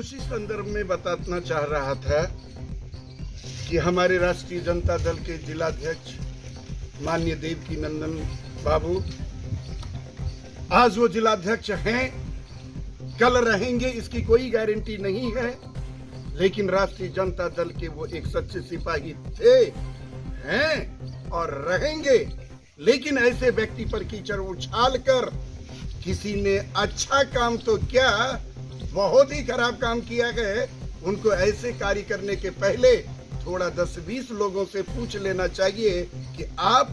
उसी संदर्भ में बताना चाह रहा था कि हमारे राष्ट्रीय जनता दल के जिलाध्यक्ष माननीय देवकी नंदन बाबू आज वो जिलाध्यक्ष हैं, कल रहेंगे इसकी कोई गारंटी नहीं है, लेकिन राष्ट्रीय जनता दल के वो एक सच्चे सिपाही थे, हैं और रहेंगे। लेकिन ऐसे व्यक्ति पर कीचड़ उछाल कर किसी ने अच्छा काम तो क्या, बहुत ही खराब काम किया है। उनको ऐसे कार्य करने के पहले थोड़ा 10-20 लोगों से पूछ लेना चाहिए कि आप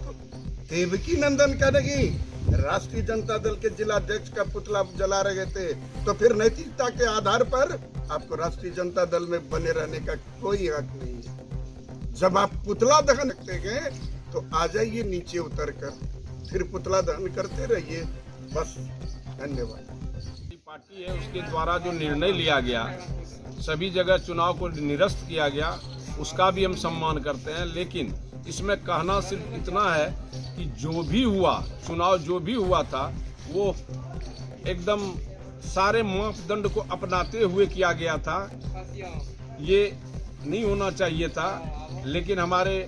देवकी नंदन का नहीं राष्ट्रीय जनता दल के जिलाध्यक्ष का पुतला जला रहे थे, तो फिर नैतिकता के आधार पर आपको राष्ट्रीय जनता दल में बने रहने का कोई हक नहीं है। जब आप पुतला दहन करते हैं तो आ जाइए नीचे उतर कर, फिर पुतला दहन करते रहिए। बस, धन्यवाद। पार्टी है उसके द्वारा जो निर्णय लिया गया, सभी जगह चुनाव को निरस्त किया गया, उसका भी हम सम्मान करते हैं। लेकिन इसमें कहना सिर्फ इतना है कि जो भी हुआ, चुनाव जो भी हुआ था, वो एकदम सारे मापदंड को अपनाते हुए किया गया था। ये नहीं होना चाहिए था, लेकिन हमारे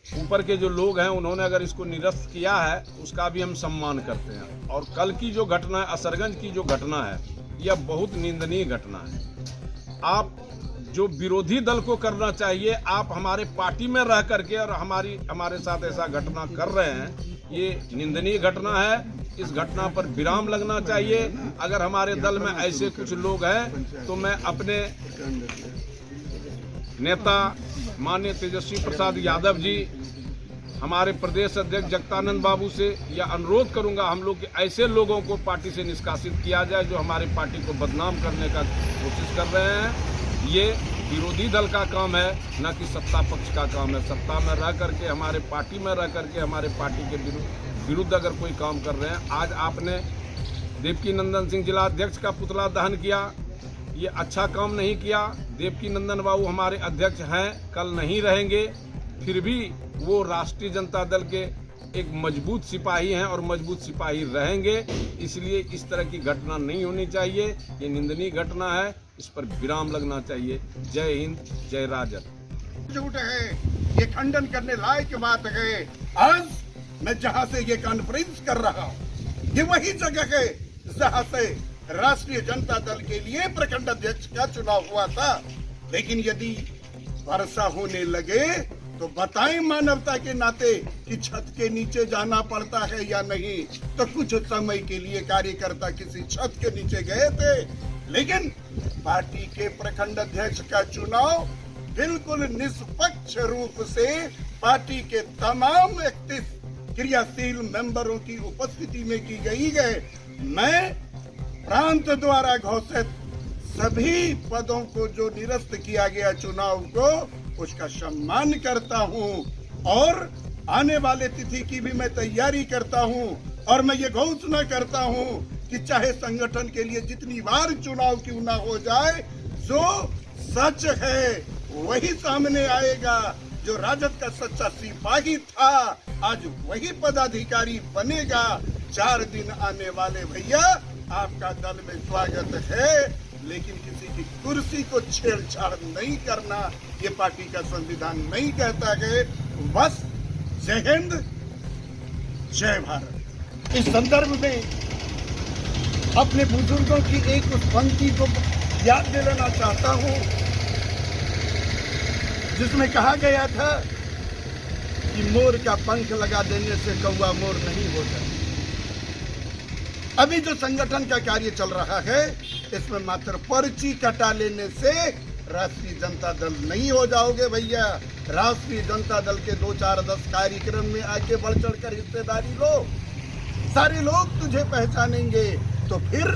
ऊपर के जो लोग हैं उन्होंने अगर इसको निरस्त किया है, उसका भी हम सम्मान करते हैं। और कल की जो घटना है, असरगंज की जो घटना है, यह बहुत निंदनीय घटना है। आप जो विरोधी दल को करना चाहिए, आप हमारे पार्टी में रह करके और हमारे साथ ऐसा घटना कर रहे हैं, ये निंदनीय घटना है। इस घटना पर विराम लगना चाहिए। अगर हमारे दल में ऐसे कुछ लोग हैं तो मैं अपने नेता माननीय तेजस्वी प्रसाद यादव जी, हमारे प्रदेश अध्यक्ष जगतानंद बाबू से यह अनुरोध करूंगा, हम लोग ऐसे लोगों को पार्टी से निष्कासित किया जाए जो हमारी पार्टी को बदनाम करने का कोशिश कर रहे हैं। ये विरोधी दल का काम है, न कि सत्ता पक्ष का काम है। सत्ता में रह करके, हमारे पार्टी में रह करके हमारे पार्टी के विरुद्ध अगर कोई काम कर रहे हैं, आज आपने देवकी नंदन सिंह जिलाध्यक्ष का पुतला दहन किया, ये अच्छा काम नहीं किया। देवकी नंदन बाबू हमारे अध्यक्ष हैं, कल नहीं रहेंगे, फिर भी वो राष्ट्रीय जनता दल के एक मजबूत सिपाही हैं और मजबूत सिपाही रहेंगे। इसलिए इस तरह की घटना नहीं होनी चाहिए, ये निंदनीय घटना है, इस पर विराम लगना चाहिए। जय हिंद, जय राजद। झूठ है, ये खंडन करने लायक बात है। आज मैं जहां से ये कॉन्फ्रेंस कर रहा हूं, ये वही जगह है जहां से राष्ट्रीय जनता दल के लिए प्रखंड अध्यक्ष का चुनाव हुआ था। लेकिन यदि वर्षा होने लगे तो बताएं मानवता के नाते कि छत के नीचे जाना पड़ता है या नहीं। तो कुछ समय के लिए कार्यकर्ता किसी छत के नीचे गए थे, लेकिन पार्टी के प्रखंड अध्यक्ष का चुनाव बिल्कुल निष्पक्ष रूप से पार्टी के तमाम 31 क्रियाशील मेंबरों की उपस्थिति में की गई है। मैं प्रांत द्वारा घोषित सभी पदों को जो निरस्त किया गया चुनाव को, उसका सम्मान करता हूं और आने वाले तिथि की भी मैं तैयारी करता हूं। और मैं ये घोषणा करता हूं कि चाहे संगठन के लिए जितनी बार चुनाव क्यों ना हो जाए, जो सच है वही सामने आएगा। जो राजद का सच्चा सिपाही था, आज वही पदाधिकारी बनेगा। 4 दिन आने वाले भैया, आपका दल में स्वागत है, लेकिन किसी की कुर्सी को छेड़छाड़ नहीं करना, ये पार्टी का संविधान नहीं कहता है। बस, जय हिंद, जय भारत। इस संदर्भ में अपने बुजुर्गों की एक उस पंक्ति को याद दिलाना चाहता हूं, जिसमें कहा गया था कि मोर का पंख लगा देने से कौवा मोर नहीं होता। अभी जो संगठन का कार्य चल रहा है, इसमें मात्र पर्ची कटा लेने से राष्ट्रीय जनता दल नहीं हो जाओगे भैया। राष्ट्रीय जनता दल के 2, 4, 10 कार्यक्रम में आके बढ़ चढ़कर हिस्सेदारी लो, सारे लोग तुझे पहचानेंगे। तो फिर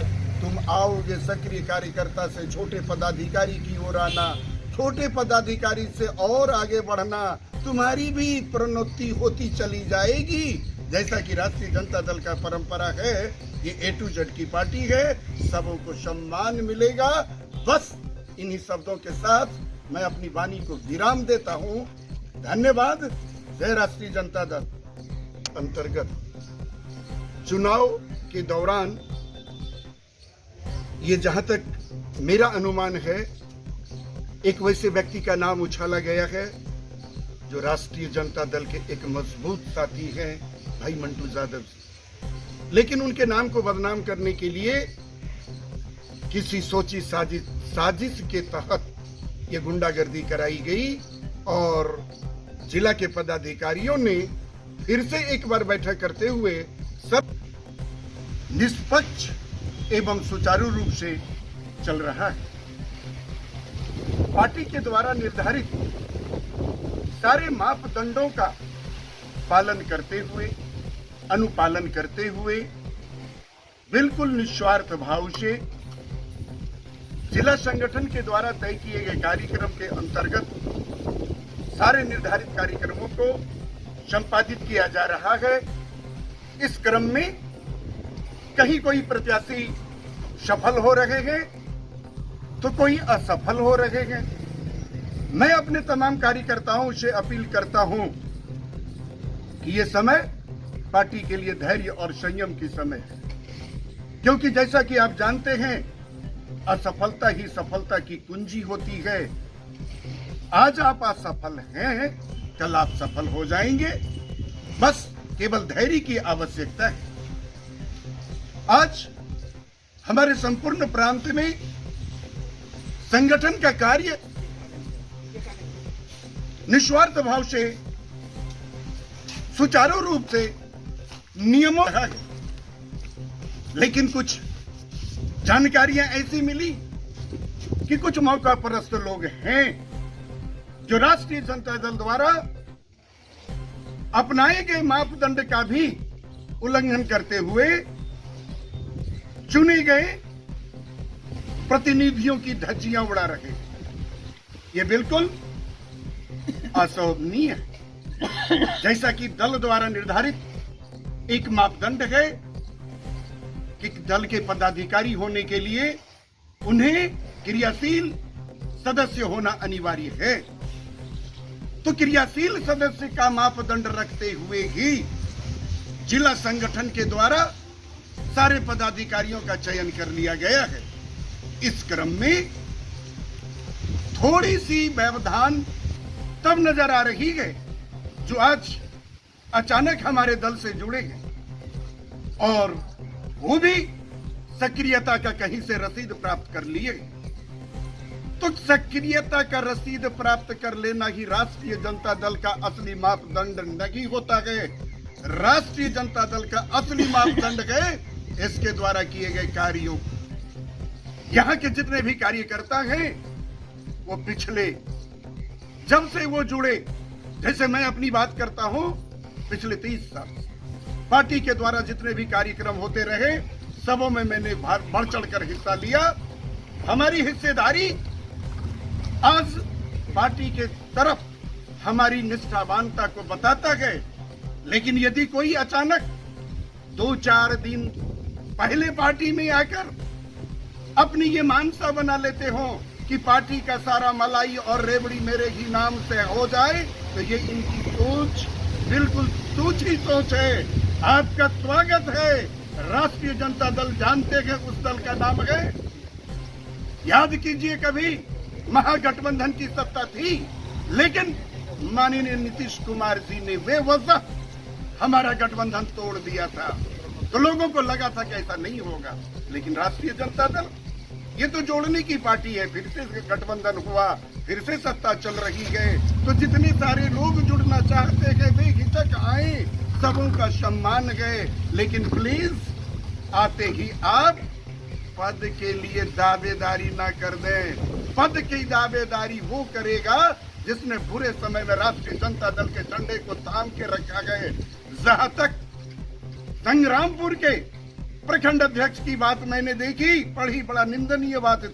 तुम आओगे सक्रिय कार्यकर्ता से छोटे पदाधिकारी की ओर आना, छोटे पदाधिकारी से और आगे बढ़ना, तुम्हारी भी प्रोन्नति होती चली जाएगी। जैसा कि राष्ट्रीय जनता दल का परंपरा है, ये A to Z की पार्टी है, सबों को सम्मान मिलेगा। बस इन्हीं शब्दों के साथ मैं अपनी वाणी को विराम देता हूं। धन्यवाद। जय राष्ट्रीय जनता दल। अंतर्गत चुनाव के दौरान ये जहां तक मेरा अनुमान है एक वैसे व्यक्ति का नाम उछाला गया है जो राष्ट्रीय जनता दल के एक मजबूत साथी हैं, भाई मंटू यादव जी। लेकिन उनके नाम को बदनाम करने के लिए किसी सोची साजिश के तहत ये गुंडागर्दी कराई गई और जिला के पदाधिकारियों ने फिर से एक बार बैठक करते हुए सब निष्पक्ष एवं सुचारू रूप से चल रहा है। पार्टी के द्वारा निर्धारित सारे मापदंडों का पालन करते हुए, अनुपालन करते हुए, बिल्कुल निस्वार्थ भाव से जिला संगठन के द्वारा तय किए गए कार्यक्रम के अंतर्गत सारे निर्धारित कार्यक्रमों को संपादित किया जा रहा है। इस क्रम में कहीं कोई प्रत्याशी सफल हो रहे हैं तो कोई असफल हो रहे हैं। मैं अपने तमाम कार्यकर्ताओं से अपील करता हूं कि ये समय पार्टी के लिए धैर्य और संयम की समय है, क्योंकि जैसा कि आप जानते हैं असफलता ही सफलता की कुंजी होती है। आज आप असफल हैं, कल आप सफल हो जाएंगे। बस केवल धैर्य की आवश्यकता है। आज हमारे संपूर्ण प्रांत में संगठन का कार्य निस्वार्थ भाव से सुचारू रूप से नियमों है, लेकिन कुछ जानकारियां ऐसी मिली कि कुछ मौका परस्त लोग हैं जो राष्ट्रीय जनता दल द्वारा अपनाए गए मापदंड का भी उल्लंघन करते हुए चुने गए प्रतिनिधियों की धज्जियां उड़ा रहे हैं। ये बिल्कुल अशोभनीय है। जैसा कि दल द्वारा निर्धारित एक मापदंड है कि दल के पदाधिकारी होने के लिए उन्हें क्रियाशील सदस्य होना अनिवार्य है, तो क्रियाशील सदस्य का मापदंड रखते हुए ही जिला संगठन के द्वारा सारे पदाधिकारियों का चयन कर लिया गया है। इस क्रम में थोड़ी सी व्यवधान तब नजर आ रही है जो आज अचानक हमारे दल से जुड़े हैं और वो भी सक्रियता का कहीं से रसीद प्राप्त कर लिए। तो सक्रियता का रसीद प्राप्त कर लेना ही राष्ट्रीय जनता दल का असली मापदंड नहीं होता है। राष्ट्रीय जनता दल का असली मापदंड है इसके द्वारा किए गए कार्यों। यहाँ के जितने भी कार्यकर्ता हैं वो पिछले जब से वो जुड़े, जैसे मैं अपनी बात करता हूं, पिछले 30 साल पार्टी के द्वारा जितने भी कार्यक्रम होते रहे सबों में मैंने बढ़ चढ़कर हिस्सा लिया। हमारी हिस्सेदारी आज पार्टी के तरफ हमारी निष्ठावानता को बताता है। लेकिन यदि कोई अचानक 2-4 दिन पहले पार्टी में आकर अपनी ये मानसा बना लेते हो कि पार्टी का सारा मलाई और रेवड़ी मेरे ही नाम से हो जाए, तो ये इनकी सोच बिल्कुल टूची सोच है। आपका स्वागत है। राष्ट्रीय जनता दल जानते हैं उस दल का नाम है। याद कीजिए कभी महागठबंधन की सत्ता थी, लेकिन माननीय नीतीश कुमार जी ने बेवजह हमारा गठबंधन तोड़ दिया था, तो लोगों को लगा था कि ऐसा नहीं होगा। लेकिन राष्ट्रीय जनता दल ये तो जोड़ने की पार्टी है। फिर से गठबंधन हुआ, फिर से सत्ता चल रही है, तो जितने सारे लोग जुड़ना चाहते हैं बेहिचक आए, सबों का सम्मान है। लेकिन प्लीज आते ही आप पद के लिए दावेदारी ना कर दें। पद की दावेदारी वो करेगा जिसने बुरे समय में राष्ट्रीय जनता दल के झंडे को थाम के रखा गए। जहां तक संग्रामपुर के प्रखंड अध्यक्ष की बात मैंने देखी, पढ़ी, बड़ा निंदनीय बात थी।